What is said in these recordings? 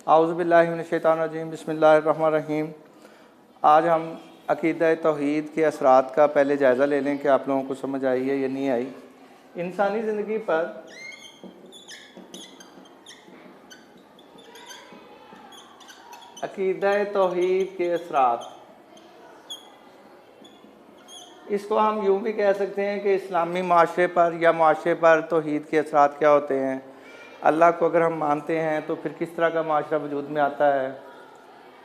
आऊज़ुबिल्लाहि मिनश्शैतानिर्रजीम बिस्मिल्लाहिर्रहमानिर्रहीम। आज हम अक़ीदा तौहीद के असरात का पहले जायज़ा ले लें कि आप लोगों को समझ आई है या नहीं आई। इंसानी ज़िंदगी पर अक़ीदा तौहीद के असरात, इसको हम यूँ भी कह सकते हैं कि इस्लामी माशरे पर या माशरे पर तौहीद के असरात क्या होते हैं। अल्लाह को अगर हम मानते हैं तो फिर किस तरह का माशरा वजूद में आता है।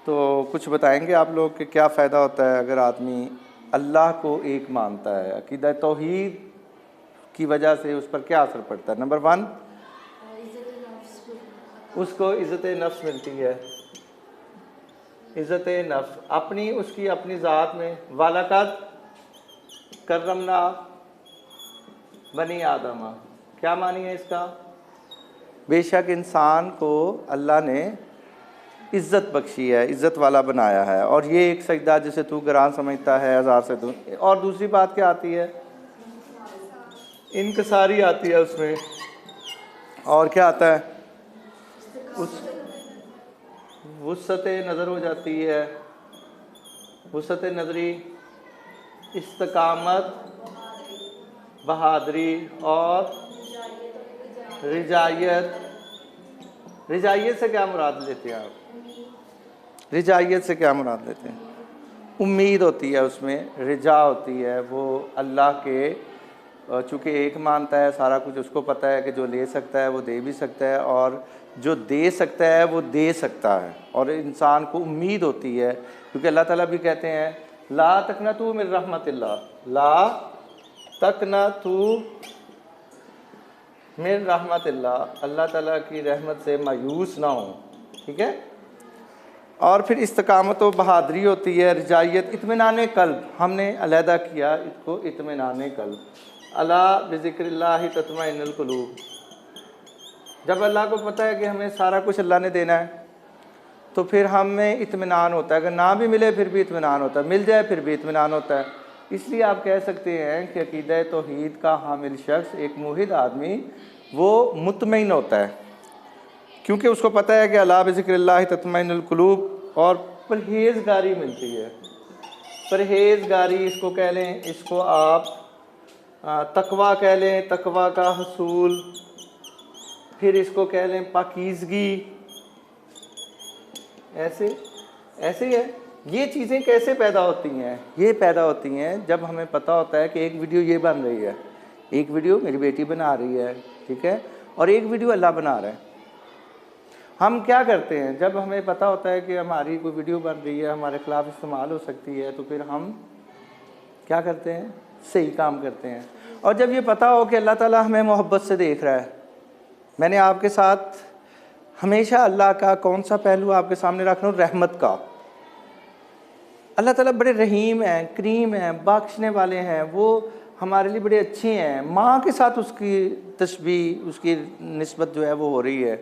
तो कुछ बताएंगे आप लोग कि क्या फ़ायदा होता है अगर आदमी अल्लाह को एक मानता है। अक़ीदा तौहीद की वजह से उस पर क्या असर पड़ता है। नंबर 1, उसको इज़्ज़त नफ्स मिलती है। इज़्ज़त नफ्स अपनी उसकी अपनी ज़ात में। वालक़द करमना बनी आदमा, क्या मानी है इसका। बेशक इंसान को अल्लाह ने इज़्ज़त बख्शी है, इज़्ज़त वाला बनाया है। और ये एक सजदा जिसे तू गरान समझता है हज़ार से दूर। और दूसरी बात क्या आती है, इनकसारी आती है उसमें। और क्या आता है, उस वुसअत नज़र हो जाती है। वुसअत नज़री, इस्तकामत, बहादुरी और रिजायत। रिजायत से क्या मुराद लेते हैं आप। रिजायत से क्या मुराद लेते हैं। उम्मीद होती है उसमें, रिजा होती है। वो अल्लाह के चूँकि एक मानता है, सारा कुछ उसको पता है कि जो ले सकता है वो दे भी सकता है और जो दे सकता है वो दे सकता है। और इंसान को उम्मीद होती है, क्योंकि अल्लाह ताला भी कहते हैं ला तकनतू मिन रहमतिल्लाह, ला तकनतू मिन रहमतिल्लाह, अल्लाह ताला की रहमत से मायूस ना हो। ठीक है। और फिर इस्तकामत व बहादुरी होती है। रिजायत, इत्मीनान क़ल्ब, हमने अलहदा किया इसको इत्मीनान क़ल्ब। अला बिज़िक्रिल्लाहि तत्मइन्नुल क़ुलूब, जब अल्लाह को पता है कि हमें सारा कुछ अल्लाह ने देना है तो फिर हमें इत्मीनान होता है। अगर ना भी मिले फिर भी इत्मीनान होता है, मिल जाए फिर भी इत्मीनान होता है। इसलिए आप कह सकते हैं कि अक़ीदा तौहीद का हामिल शख्स, एक मुहिद आदमी, वो मुतमईन होता है, क्योंकि उसको पता है कि अला बिज़िक्रिल्लाहि तत्मइन्नुल क़ुलूब। और परहेज़गारी मिलती है। परहेज़गारी इसको कह लें, इसको आप तकवा कह लें, तकवा का हसूल। फिर इसको कह लें पाकीज़गी। ऐसे ही है। ये चीज़ें कैसे पैदा होती हैं, ये पैदा होती हैं जब हमें पता होता है कि एक वीडियो ये बन रही है, एक वीडियो मेरी बेटी बना रही है, ठीक है, और एक वीडियो अल्लाह बना रहा है। हम क्या करते हैं, जब हमें पता होता है कि हमारी कोई वीडियो बन रही है, हमारे ख़िलाफ़ इस्तेमाल हो सकती है, तो फिर हम क्या करते हैं, सही काम करते हैं। और जब ये पता हो कि अल्लाह ताला हमें मोहब्बत से देख रहा है, मैंने आपके साथ हमेशा अल्लाह का कौन सा पहलू आपके सामने रख रहा हूँ, रहमत का। अल्लाह ताला बड़े रहीम हैं, करीम हैं, बख्शने वाले हैं, वो हमारे लिए बड़े अच्छे हैं। माँ के साथ उसकी तशबीह, उसकी निस्बत जो है वो हो रही है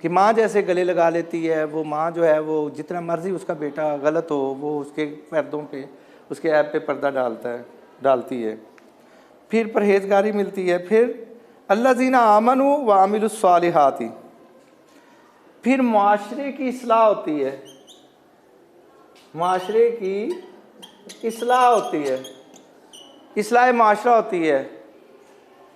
कि माँ जैसे गले लगा लेती है। वो माँ जो है वो जितना मर्ज़ी उसका बेटा गलत हो, वो उसके पर्दों पे, उसके ऐप पे पर्दा डालती है। फिर परहेज़गारी मिलती है। फिर अल्लज़ीना आमनू व अमिलुस्सालिहाती, फिर माशरे की इस्लाह होती है। माशरे की इस्लाह होती है, इस्लाह माशरा होती है।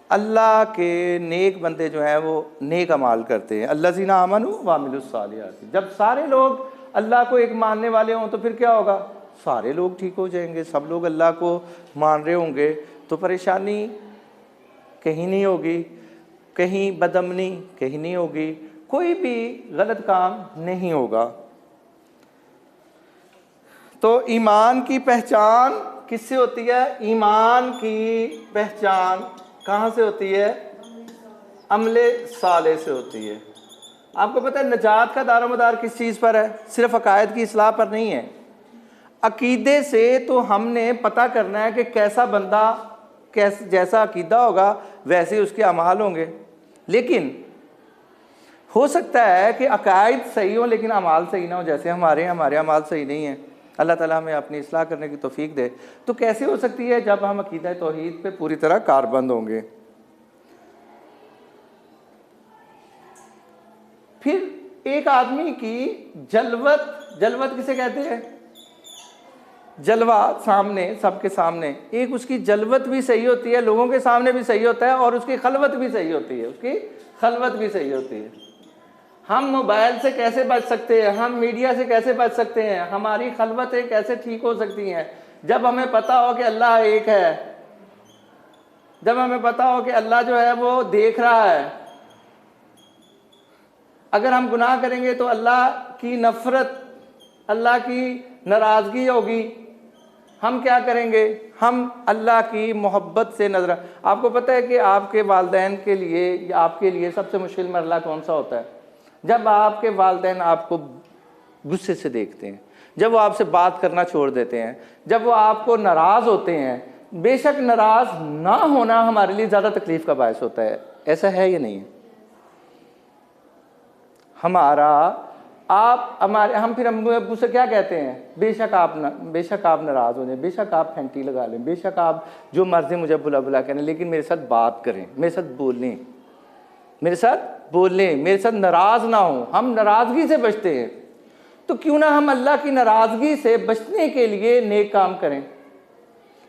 अल्लाह के नेक बंदे जो हैं वो नेक अमाल करते हैं। अल्लज़ीना आमनू व अमिलुस्सालिहाती, जब सारे लोग अल्लाह को एक मानने वाले हों तो फिर क्या होगा, सारे लोग ठीक हो जाएंगे। सब लोग अल्लाह को मान रहे होंगे तो परेशानी कहीं नहीं होगी, कहीं बदअमनी कहीं नहीं होगी, कोई भी गलत काम नहीं होगा। तो ईमान की पहचान किससे होती है। ईमान की पहचान कहाँ से होती है, अमले साले से होती है। आपको पता है नजात का दारोमदार किस चीज़ पर है, सिर्फ अकायद की इस्लाह पर नहीं है। अकीदे से तो हमने पता करना है कि कैसा बंदा, कैसे जैसा अकीदा होगा वैसे उसके अमाल होंगे। लेकिन हो सकता है कि अकायद सही हो लेकिन अमाल सही ना हो, जैसे हमारे अमाल सही नहीं है। अल्लाह ताला हमें अपनी इस्लाह करने की तौफीक दे। तो कैसे हो सकती है, जब हम अकीदा तौहीद पे पूरी तरह कारबंद होंगे। फिर एक आदमी की जलवत किसे कहते हैं? जलवा, सामने, सबके सामने। एक उसकी जलवत भी सही होती है, लोगों के सामने भी सही होता है, और उसकी खलवत भी सही होती है, उसकी खलवत भी सही होती है। हम मोबाइल से कैसे बच सकते हैं, हम मीडिया से कैसे बच सकते हैं, हमारी खलवतें कैसे ठीक हो सकती हैं? जब हमें पता हो कि अल्लाह एक है, जब हमें पता हो कि अल्लाह जो है वो देख रहा है। अगर हम गुनाह करेंगे तो अल्लाह की नफरत, अल्लाह की नाराज़गी होगी। हम क्या करेंगे? हम अल्लाह की मोहब्बत से नजर। आपको पता है कि आपके वालिदैन के लिए या आपके लिए सबसे मुश्किल मरला कौन सा होता है? जब आपके वालिदैन आपको गुस्से से देखते हैं, जब वो आपसे बात करना छोड़ देते हैं, जब वो आपको नाराज़ होते हैं। बेशक नाराज़ ना होना हमारे लिए ज़्यादा तकलीफ़ का बायस होता है, ऐसा है या नहीं है? हम फिर अम्मू अब्बू से क्या कहते हैं? बेशक आप नाराज़ हो जाए, बेशक आप फैंटी लगा लें, बेशक आप जो मर्जी मुझे बुला बुला करें, लेकिन मेरे साथ बात करें, मेरे साथ बोलें, मेरे साथ नाराज़ ना हो। हम नाराज़गी से बचते हैं, तो क्यों ना हम अल्लाह की नाराज़गी से बचने के लिए नेक काम करें?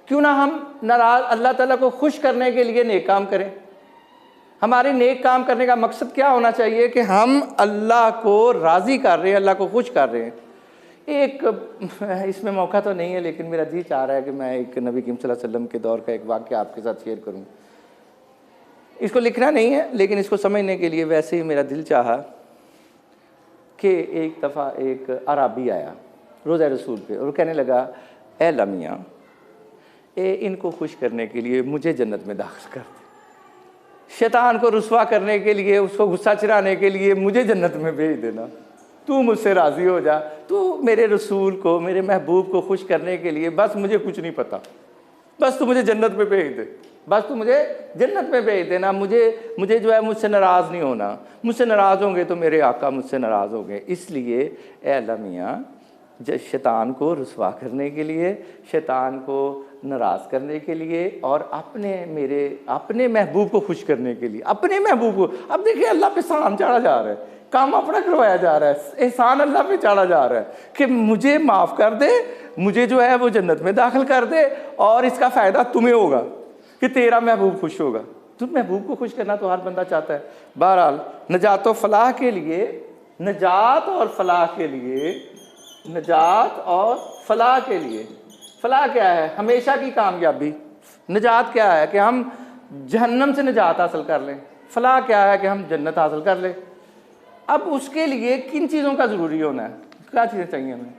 क्यों ना हम अल्लाह ताला को खुश करने के लिए नेक काम करें? हमारे नेक काम करने का मकसद क्या होना चाहिए? कि हम अल्लाह को राज़ी कर रहे हैं, अल्लाह को खुश कर रहे हैं। एक इसमें मौका तो नहीं है, लेकिन मेरा जी चाह रहा है कि मैं एक नबी करीम सल्लल्लाहु अलैहि वसल्लम के दौर का एक वाक़या आपके साथ शेयर करूं। इसको लिखना नहीं है, लेकिन इसको समझने के लिए वैसे ही मेरा दिल चाहा कि एक दफ़ा एक अराबी आया रोज़ा रसूल पे, और कहने लगा, ए अल्लाह मियाँ, इनको खुश करने के लिए मुझे जन्नत में दाखिल कर दे, शैतान को रुस्वा करने के लिए, उसको गुस्सा चिराने के लिए मुझे जन्नत में भेज देना। तू मुझसे राज़ी हो जा, तू मेरे रसूल को, मेरे महबूब को खुश करने के लिए, बस मुझे कुछ नहीं पता, बस तू मुझे जन्नत में भेज दे, बस तू मुझे जन्नत में भेज देना। मुझे जो है मुझसे नाराज़ नहीं होना, मुझसे नाराज़ होंगे तो मेरे आका मुझसे नाराज़ होंगे। इसलिए ए अल्लाह मियाँ, शैतान को रुस्वा करने के लिए, शैतान को नाराज़ करने के लिए, और अपने महबूब को खुश करने के लिए, अपने महबूब को। अब देखिए, अल्लाह पे एहसान चाड़ा जा रहा है, काम अपना करवाया जा रहा है, एहसान अल्लाह पे चाड़ा जा रहा है कि मुझे माफ़ कर दे, मुझे जो है वो जन्नत में दाखिल कर दे, और इसका फ़ायदा तुम्हें होगा कि तेरा महबूब खुश होगा। तुम महबूब को खुश करना तो हर बंदा चाहता है। बहरहाल, नजात और फलाह के लिए फलाह क्या है? हमेशा की कामयाबी। नजात क्या है? कि हम जहन्नम से नजात हासिल कर लें। फलाह क्या है? कि हम जन्नत हासिल कर लें। अब उसके लिए किन चीज़ों का ज़रूरी होना है? क्या चीज़ें चाहिए हमें?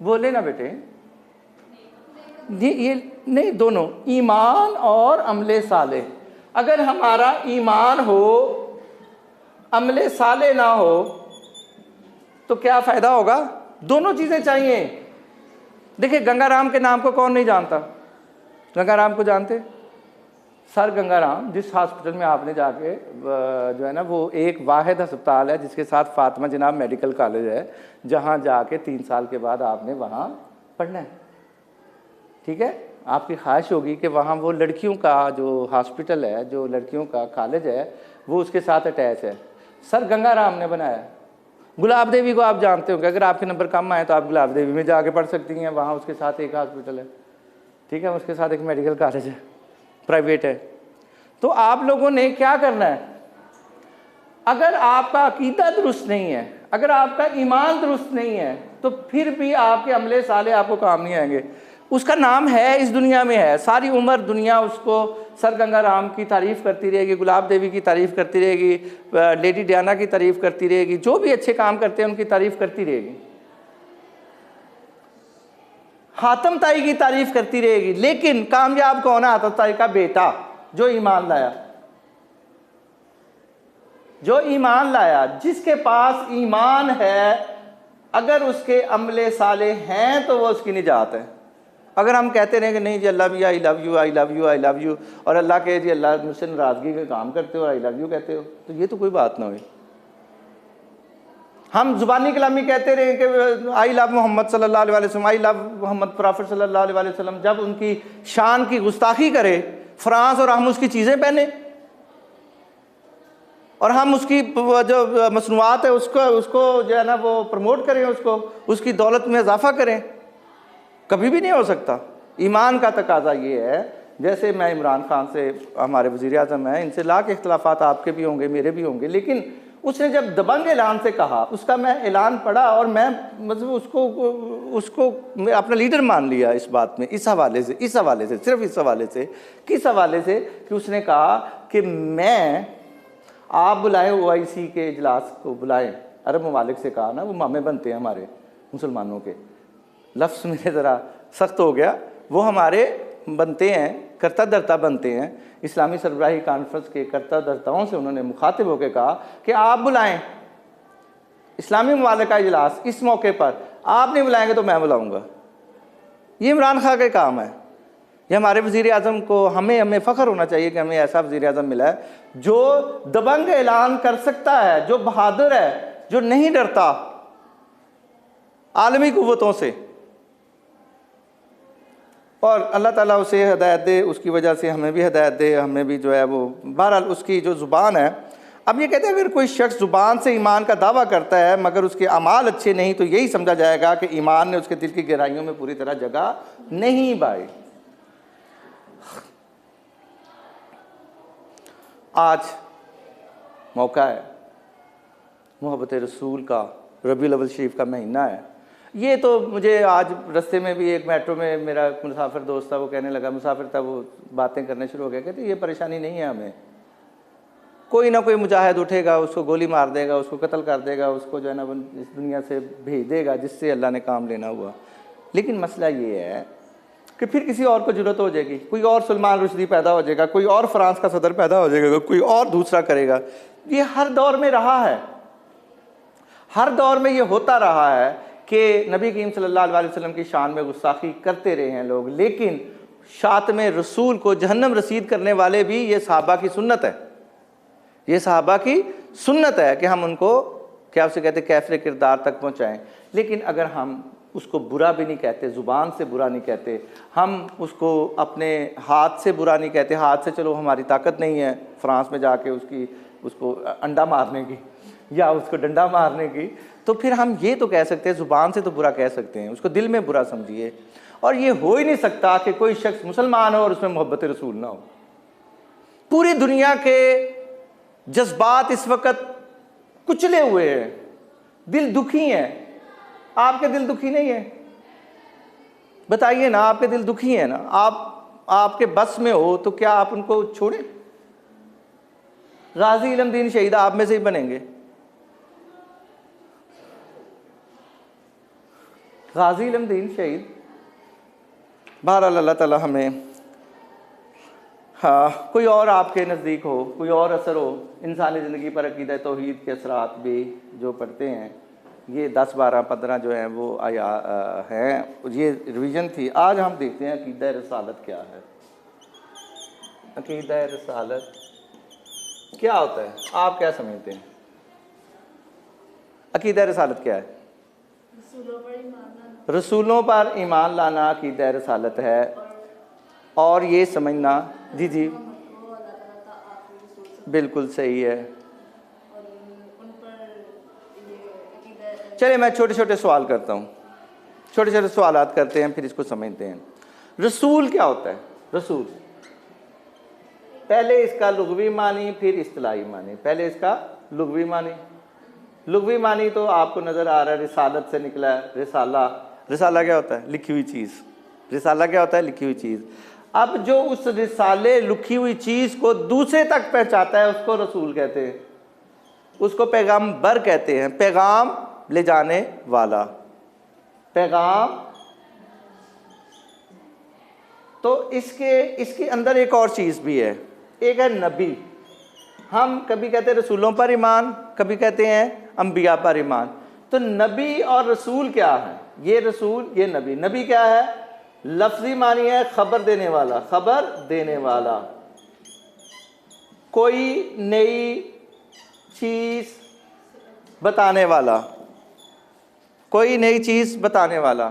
बोले ना बेटे, ये नहीं, दोनों, ईमान और अमले साले। अगर हमारा ईमान हो, अमले साले ना हो, तो क्या फ़ायदा होगा? दोनों चीज़ें चाहिए। देखिए, गंगाराम के नाम को कौन नहीं जानता? गंगाराम को जानते? सर गंगाराम, जिस हॉस्पिटल में आपने जाके जो है ना, वो एक वाहिद अस्पताल है जिसके साथ फातिमा जनाब मेडिकल कॉलेज है, जहाँ जाके 3 साल के बाद आपने वहाँ पढ़ना है। ठीक है, आपकी ख्वाहिश होगी कि वहाँ वो लड़कियों का जो हॉस्पिटल है, जो लड़कियों का कॉलेज है, वो उसके साथ अटैच है। सर गंगाराम ने बनाया। गुलाब देवी को आप जानते होंगे, अगर आपके नंबर कम आए तो आप गुलाब देवी में जाके पढ़ सकती हैं, वहाँ उसके साथ एक हॉस्पिटल है। ठीक है, उसके साथ एक मेडिकल कॉलेज है, प्राइवेट है। तो आप लोगों ने क्या करना है? अगर आपका अकीदा दुरुस्त नहीं है, अगर आपका ईमान दुरुस्त नहीं है, तो फिर भी आपके अमले साले आपको काम नहीं आएंगे। उसका नाम है, इस दुनिया में है, सारी उम्र दुनिया उसको सर गंगाराम की तारीफ़ करती रहेगी, गुलाब देवी की तारीफ़ करती रहेगी, लेडी डियाना की तारीफ़ करती रहेगी, जो भी अच्छे काम करते हैं उनकी तारीफ़ करती रहेगी, हातम ताई की तारीफ़ करती रहेगी। लेकिन कामयाब कौन है? हातम ताई का बेटा, जो ईमान लाया, जिसके पास ईमान है, अगर उसके अमले साले हैं तो वो उसकी निजात है। अगर हम कहते रहे कि नहीं जी अल्लाह भी I love you I love you I love you, और अल्लाह कहे जी अल्लाह मुझसे नाराज़गी के काम करते हो, आई लव यू कहते हो, तो ये तो कोई बात ना हुई। हम ज़ुबानी कलामी कहते रहे कि आई लव मोहम्मद सल्लल्लाहु अलैहि वसल्लम, आई लव मोहम्मद प्रॉफिट सल्लल्लाहु अलैहि वसल्लम, जब उनकी शान की गुस्ताखी करे, फ्रांस और हम उसकी चीज़ें पहने, और हम उसकी जो मसनूआत है उसको जो है ना वो प्रमोट करें, उसकी दौलत में इजाफा करें, कभी भी नहीं हो सकता। ईमान का तकाजा ये है, जैसे मैं इमरान खान से, हमारे वज़ीर आज़म हैं, इनसे लाख इख्तलाफात आपके भी होंगे मेरे भी होंगे, लेकिन उसने जब दबंग ऐलान से कहा, उसका मैं ऐलान पढ़ा और मैं मतलब उसको मैं अपना लीडर मान लिया इस बात में, इस हवाले से सिर्फ इस हवाले से, किस हवाले से कि उसने कहा कि मैं, आप बुलाएं OIC के इजलास को बुलाएं, अरब ममालिक से कहा ना, वो मामे बनते हैं हमारे मुसलमानों के, लफ्ज़ मेरे ज़रा सख्त हो गया, वो हमारे बनते हैं, करता धरता बनते हैं। इस्लामी सरबराही कॉन्फ्रेंस के करता धरताओं से उन्होंने मुखातिब होकर कहा कि आप बुलाएं इस्लामी ममालिक का इजलास, इस मौके पर आप नहीं बुलाएंगे तो मैं बुलाऊंगा। ये इमरान खान का काम है। ये हमारे वज़ीर आज़म को, हमें फ़ख्र होना चाहिए कि हमें ऐसा वज़ीर आज़म मिला है जो दबंग ऐलान कर सकता है, जो बहादुर है, जो नहीं डरता आलमी कुव्वतों से, और अल्लाह ताला उसे हिदायत दे, उसकी वजह से हमें भी हिदायत दे, हमें भी जो है वो, बहरहाल उसकी जो ज़ुबान है। अब ये कहते हैं अगर कोई शख्स ज़ुबान से ईमान का दावा करता है मगर उसके अमाल अच्छे नहीं, तो यही समझा जाएगा कि ईमान ने उसके दिल की गहराइयों में पूरी तरह जगह नहीं पाई। आज मौका है, मोहब्बत रसूल का, रबीउल अव्वल शरीफ का महीना है। ये तो मुझे आज रास्ते में भी एक मेट्रो में मेरा मुसाफिर दोस्त था, वो कहने लगा, मुसाफिर था, वो बातें करने शुरू हो गया, कहते ये परेशानी नहीं है हमें, कोई ना कोई मुजाहिद उठेगा, उसको गोली मार देगा, उसको कत्ल कर देगा, उसको जो है ना इस दुनिया से भेज देगा जिससे अल्लाह ने काम लेना हुआ। लेकिन मसला ये है कि फिर किसी और को ज़रूरत हो जाएगी, कोई और सलमान रुश्दी पैदा हो जाएगा, कोई और फ्रांस का सदर पैदा हो जाएगा, कोई और दूसरा करेगा। ये हर दौर में रहा है, हर दौर में ये होता रहा है कि नबी करीम सल्लल्लाहु अलैहि वसल्लम की शान में गुस्ताखी करते रहे हैं लोग, लेकिन शातमे रसूल को जहन्नम रसीद करने वाले भी ये सहाबा की सुन्नत है। ये सहाबा की सुन्नत है कि हम उनको, क्या उसे कहते, कैफरे किरदार तक पहुँचाएँ। लेकिन अगर हम उसको बुरा भी नहीं कहते, ज़ुबान से बुरा नहीं कहते, हम उसको अपने हाथ से बुरा नहीं कहते, हाथ से चलो हमारी ताकत नहीं है फ्रांस में जाके उसको अंडा मारने की या उसको डंडा मारने की, तो फिर हम ये तो कह सकते हैं, ज़ुबान से तो बुरा कह सकते हैं, उसको दिल में बुरा समझिए। और ये हो ही नहीं सकता कि कोई शख्स मुसलमान हो और उसमें मोहब्बत रसूल ना हो। पूरी दुनिया के जज्बात इस वक्त कुचले हुए हैं, दिल दुखी हैं। आपके दिल दुखी नहीं है? बताइए ना, आपके दिल दुखी है ना? आपके बस में हो तो क्या आप उनको छोड़ें? गाजी इल्मदीन शहीद आप में से ही बनेंगे। गाजी इल्मदीन शहीद, बहरहाल अल्लाह ताला हमें, हाँ, कोई और आपके नज़दीक हो, कोई और असर हो इंसानी ज़िंदगी पर, अक़ीदा तौहीद के असरात भी जो पढ़ते हैं, ये 10, 12, 15 जो हैं वो आया हैं। ये रिवीजन थी। आज हम देखते हैं अक़ीदा रसालत क्या है। अक़ीदा रसालत क्या होता है, आप क्या समझते हैं? अक़ीदा रसालत क्या है? रसूलों पर ईमान लाना अक़ीदा रसालत है। और ये समझना, जी जी बिल्कुल सही है। चलिए मैं छोटे छोटे सवाल करता हूँ, छोटे छोटे सवालात करते हैं, फिर इसको समझते हैं। रसूल क्या होता है? रसूल, पहले इसका लुग़वी मानी, फिर इस्तिलाही मानी। पहले इसका लुग़वी मानी। लुग़वी मानी तो आपको नज़र आ रहा है, रिसालत से निकला है। रिसाला, रिसाला क्या होता है? लिखी हुई चीज़। रिसाला क्या होता है? लिखी हुई चीज़। अब जो उस रिसाले, लिखी हुई चीज़ को दूसरे तक पहुँचाता है, उसको रसूल कहते हैं, उसको पैगम्बर कहते हैं। पैगाम ले जाने वाला, पैगाम। तो इसके अंदर एक और चीज़ भी है, एक है नबी। हम कभी कहते हैं रसूलों पर ईमान, कभी कहते हैं अंबिया पर ईमान। तो नबी और रसूल क्या है? ये रसूल, ये नबी। नबी क्या है? लफ्ज़ी मानी है खबर देने वाला, खबर देने वाला, कोई नई चीज़ बताने वाला, कोई नई चीज़ बताने वाला।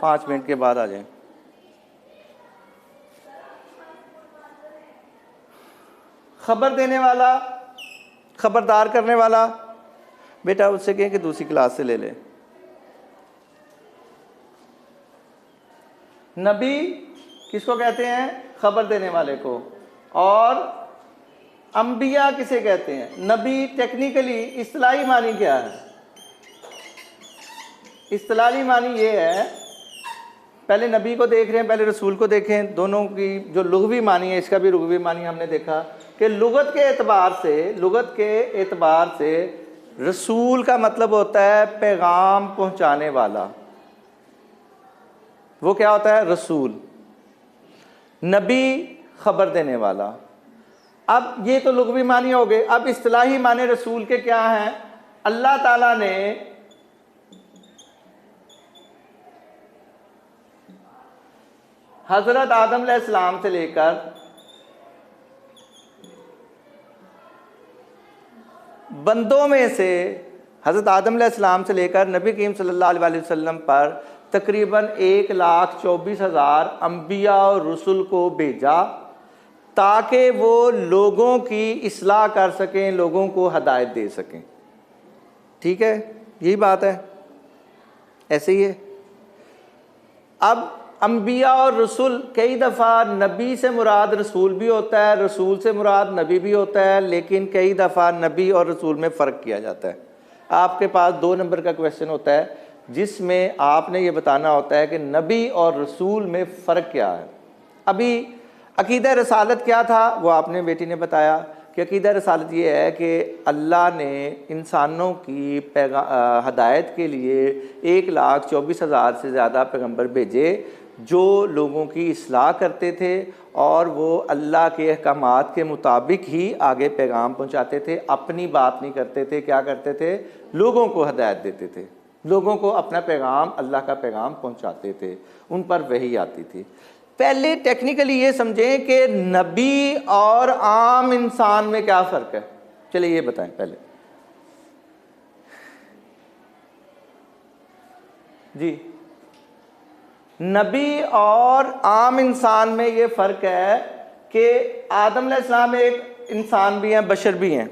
5 मिनट के बाद आ जाए। खबर देने वाला, खबरदार करने वाला, बेटा उससे कहें कि दूसरी क्लास से ले ले। नबी किसको कहते हैं? खबर देने वाले को। और अंबिया किसे कहते हैं? नबी टेक्निकली इस्तिलाही मानी क्या है? इस्तिलाही मानी ये है, पहले नबी को देख रहे हैं, पहले रसूल को देखें। दोनों की जो लुग़वी मानी है, इसका भी लुग़वी मानी हमने देखा कि लुगत के एतबार से रसूल का मतलब होता है पैगाम पहुंचाने वाला। वो क्या होता है? रसूल। नबी खबर देने वाला। अब ये तो लुग़वी मानी हो गए। अब इस्तिलाही माने रसूल के क्या हैं? अल्लाह ताला ने हज़रत आदम अलैहिस्सलाम से लेकर बंदों में से हज़रत आदम अलैहिस्सलाम से लेकर नबी करीम सल्लल्लाहु अलैहि वसल्लम पर तकरीबन 1,24,000 अंबिया और रसूल को भेजा ताकि वो लोगों की इस्लाह कर सकें, लोगों को हदायत दे सकें। ठीक है, यही बात है, ऐसे ही है। अब अंबिया और रसूल, कई दफ़ा नबी से मुराद रसूल भी होता है, रसूल से मुराद नबी भी होता है, लेकिन कई दफ़ा नबी और रसूल में फ़र्क किया जाता है। आपके पास 2 नंबर का क्वेश्चन होता है जिसमें आपने ये बताना होता है कि नबी और रसूल में फ़र्क क्या है। अभी अकीदा रसालत क्या था वो आपने बेटी ने बताया कि अकीदा रसालत ये है कि अल्लाह ने इंसानों की हदायत के लिए 1,24,000 से ज़्यादा पैगंबर भेजे जो लोगों की इस्लाह करते थे और वो अल्लाह के अहकामात के मुताबिक ही आगे पैगाम पहुंचाते थे, अपनी बात नहीं करते थे। क्या करते थे? लोगों को हदायत देते थे, लोगों को अपना पैगाम, अल्लाह का पैगाम पहुंचाते थे, उन पर वही आती थी। पहले टेक्निकली ये समझें कि नबी और आम इंसान में क्या फ़र्क है। चलिए ये बताएं पहले जी। नबी और आम इंसान में ये फ़र्क है कि आदम अलैहिस्सलाम एक इंसान भी हैं, बशर भी हैं।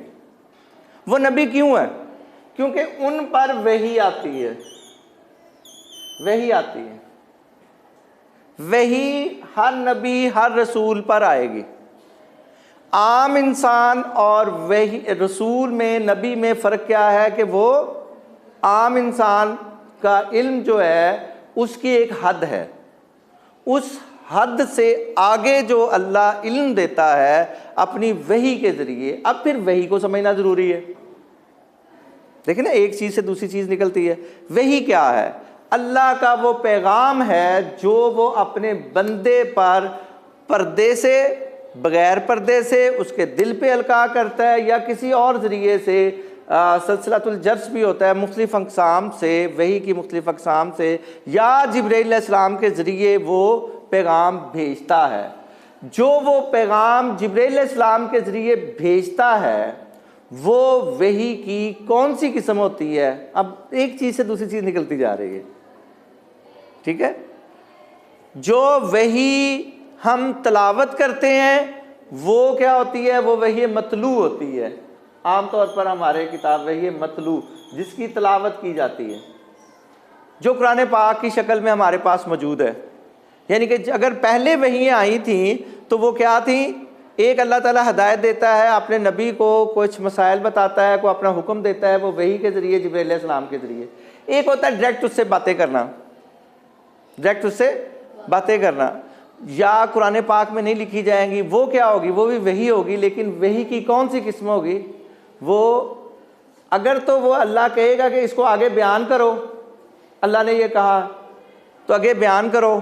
वो नबी क्यों है? क्योंकि उन पर वही आती है, वही आती है। वही हर नबी हर रसूल पर आएगी। आम इंसान और वही रसूल में, नबी में फ़र्क क्या है कि वो आम इंसान का इल्म जो है उसकी एक हद है, उस हद से आगे जो अल्लाह इल्म देता है अपनी वही के ज़रिए। अब फिर वही को समझना ज़रूरी है। देखिए ना, एक चीज़ से दूसरी चीज़ निकलती है। वही क्या है? अल्लाह का वो पैगाम है जो वो अपने बंदे पर पर्दे से, बग़ैर पर्दे से उसके दिल पे अलका करता है, या किसी और ज़रिए से सलसलातुल जर्स भी होता है, मुख्तलिफ़ अक़साम से, वही की मुख्तलिफ़ अक़साम से, या जिब्रील अलैहिस्सलाम के ज़रिए वो पैगाम भेजता है। जो वो पैगाम जिब्रील अलैहिस्सलाम के ज़रिए भेजता है वो वही की कौन सी किस्म होती है? अब एक चीज़ से दूसरी चीज़ निकलती जा रही है। ठीक है, जो वही हम तलावत करते हैं वो क्या होती है? वो वही मतलू होती है। आमतौर पर हमारे किताब वही मतलू, जिसकी तलावत की जाती है, जो कुरान पाक की शक्ल में हमारे पास मौजूद है। यानी कि अगर पहले वही आई थी तो वो क्या थी? एक अल्लाह ताला हदायत देता है, अपने नबी को कुछ मसाइल बताता है, को अपना हुक्म देता है, वो वही के ज़रिए, जिब्रील अलैहिस्सलाम के ज़रिए। एक होता है डायरेक्ट उससे बातें करना, डायरेक्ट उससे बातें करना, या कुरान पाक में नहीं लिखी जाएंगी, वो क्या होगी? वो भी वही होगी, लेकिन वही की कौन सी किस्म होगी? वो अगर तो वो अल्लाह कहेगा कि इसको आगे बयान करो, अल्लाह ने ये कहा तो आगे बयान करो,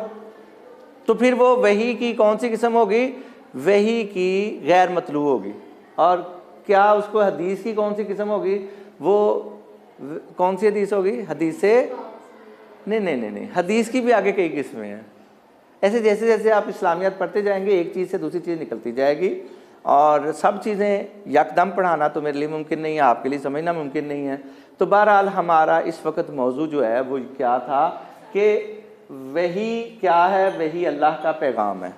तो फिर वो वही की कौन सी किस्म होगी? वही की गैर मतलू होगी। और क्या उसको हदीस की कौन सी किस्म होगी? वो कौन सी हदीस होगी? हदीस से नहीं, हदीस की भी आगे कई किस्में हैं। ऐसे जैसे जैसे आप इस्लामियात पढ़ते जाएंगे एक चीज़ से दूसरी चीज़ निकलती जाएगी, और सब चीज़ें यकदम पढ़ाना तो मेरे लिए मुमकिन नहीं है, आपके लिए समझना मुमकिन नहीं है। तो बहरहाल हमारा इस वक्त मौजू जो है वो क्या था कि वही क्या है? वही अल्लाह का पैगाम है,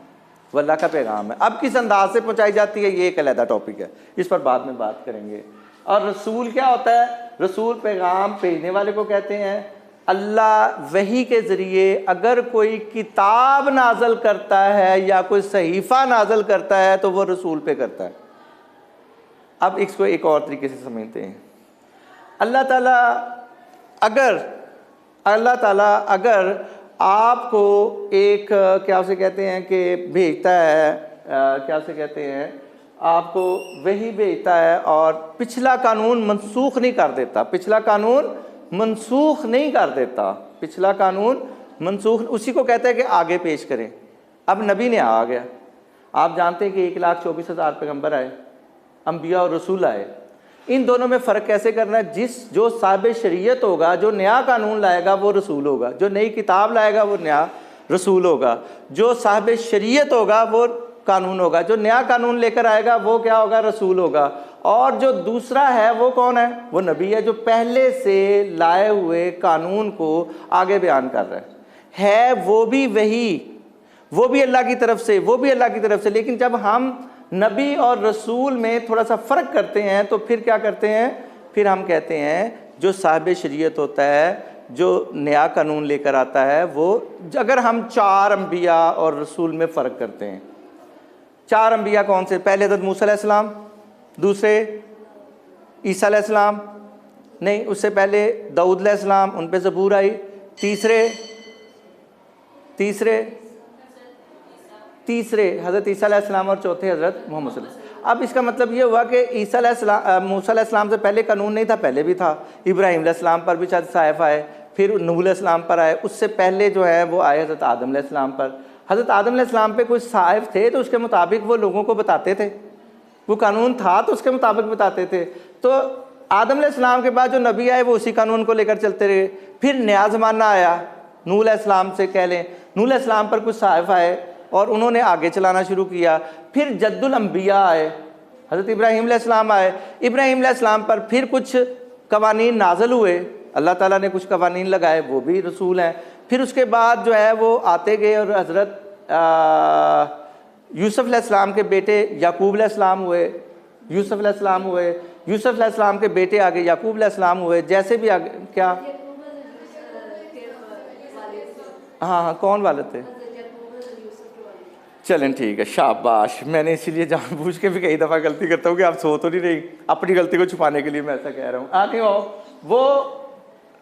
वो अल्लाह का पैगाम है। अब किस अंदाज से पहुँचाई जाती है ये एक अलग टॉपिक है, इस पर बाद में बात करेंगे। और रसूल क्या होता है? रसूल पैगाम भेजने वाले को कहते हैं। अल्लाह वही के ज़रिए अगर कोई किताब नाजल करता है या कोई सहीफ़ा नाजल करता है तो वो रसूल पे करता है। अब इसको एक और तरीके से समझते हैं। अल्लाह ताला अगर आपको एक क्या उसे कहते हैं कि भेजता है, क्या उसे कहते हैं, आपको वही भेजता है और पिछला कानून मनसूख नहीं कर देता, पिछला कानून मनसूख नहीं कर देता, पिछला कानून मनसूख, उसी को कहता है कि आगे पेश करें। अब नबी ने आ गया, आप जानते हैं कि 1,24,000 पैगंबर आए, अंबिया और रसूल आए। इन दोनों में फ़र्क कैसे करना है? जो साहिब शरीयत होगा, जो नया कानून लाएगा वो रसूल होगा, जो नई किताब लाएगा वो नया रसूल होगा, जो साहिब शरीयत होगा वो कानून होगा, जो नया कानून लेकर आएगा वो क्या होगा? रसूल होगा। और जो दूसरा है वो कौन है? वो नबी है, जो पहले से लाए हुए कानून को आगे बयान कर रहा है वो भी वही, वो भी अल्लाह की तरफ से, वो भी अल्लाह की तरफ से। लेकिन जब हम नबी और रसूल में थोड़ा सा फ़र्क करते हैं तो फिर क्या करते हैं? फिर हम कहते हैं जो साहिब शरीयत होता है, जो नया कानून लेकर आता है, वो अगर हम 4 अंबिया और रसूल में फ़र्क करते हैं, 4 अंबिया कौन से? पहले हज़रत मूसा अलैहिस्सलाम, दूसरे ईसा अलैहिस्सलाम, नहीं उससे पहले दाऊद अलैहिस्सलाम, उन पे ज़बूर आई, तीसरे हज़रत ईसा अलैहिस्सलाम और चौथे हज़रत मोहम्मद सल्लल्लाहु अलैहि वसल्लम। अब इसका मतलब ये हुआ कि मूसा अलैहिस्सलाम से पहले कानून नहीं था, पहले भी था। इब्राहीम अलैहिस्सलाम पर भी शायद साहिफ आए, फिर नूह अलैहिस्सलाम पर आए, उससे पहले जो है वो आए हज़रत आदम अलैहिस्सलाम पर। हज़रत आदम अलैहिस्सलाम पे कोई साहिफ थे तो उसके मुताबिक वो लोगों को बताते थे, वो कानून था तो उसके मुताबिक बताते थे। तो आदम अलैहिस्सलाम के बाद जो नबी आए वो उसी कानून को लेकर चलते रहे। फिर नया ज़माना आया, नूह अलैहिस्सलाम से कह लें, नूह अलैहिस्सलाम पर कुछ साहिफ आए और उन्होंने आगे चलाना शुरू किया। फिर जद्दुल अंबिया आए, हज़रत इब्राहीम अलैहिस्सलाम आए, इब्राहीम अलैहिस्सलाम पर फिर कुछ कवानीन नाज़िल हुए, अल्लाह ताला ने कुछ कवानीन लगाए, वो भी रसूल हैं। फिर उसके बाद जो है वो आते गए और हज़रत यूसुफ अलैहिस्सलाम के बेटे याकूब अलैहिस्सलाम हुए, यूसुफ अलैहिस्सलाम के बेटे आगे याकूब अलैहिस्सलाम हुए, जैसे भी आगे क्या, हाँ कौन वाले थे? चलें ठीक है, शाबाश। मैंने इसीलिए जानबूझ के भी कई दफ़ा गलती करता हूँ कि आप सो तो नहीं रही, अपनी गलती को छुपाने के लिए मैं ऐसा कह रहा हूँ। आगे हो, वो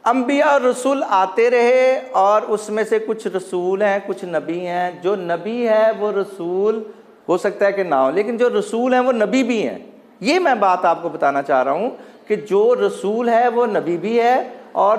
अंबिया और रसूल आते रहे और उसमें से कुछ रसूल हैं, कुछ नबी हैं। जो नबी है वो रसूल हो सकता है कि ना हो, लेकिन जो रसूल हैं वो नबी भी हैं। ये मैं बात आपको बताना चाह रहा हूँ कि जो रसूल है वो नबी भी है और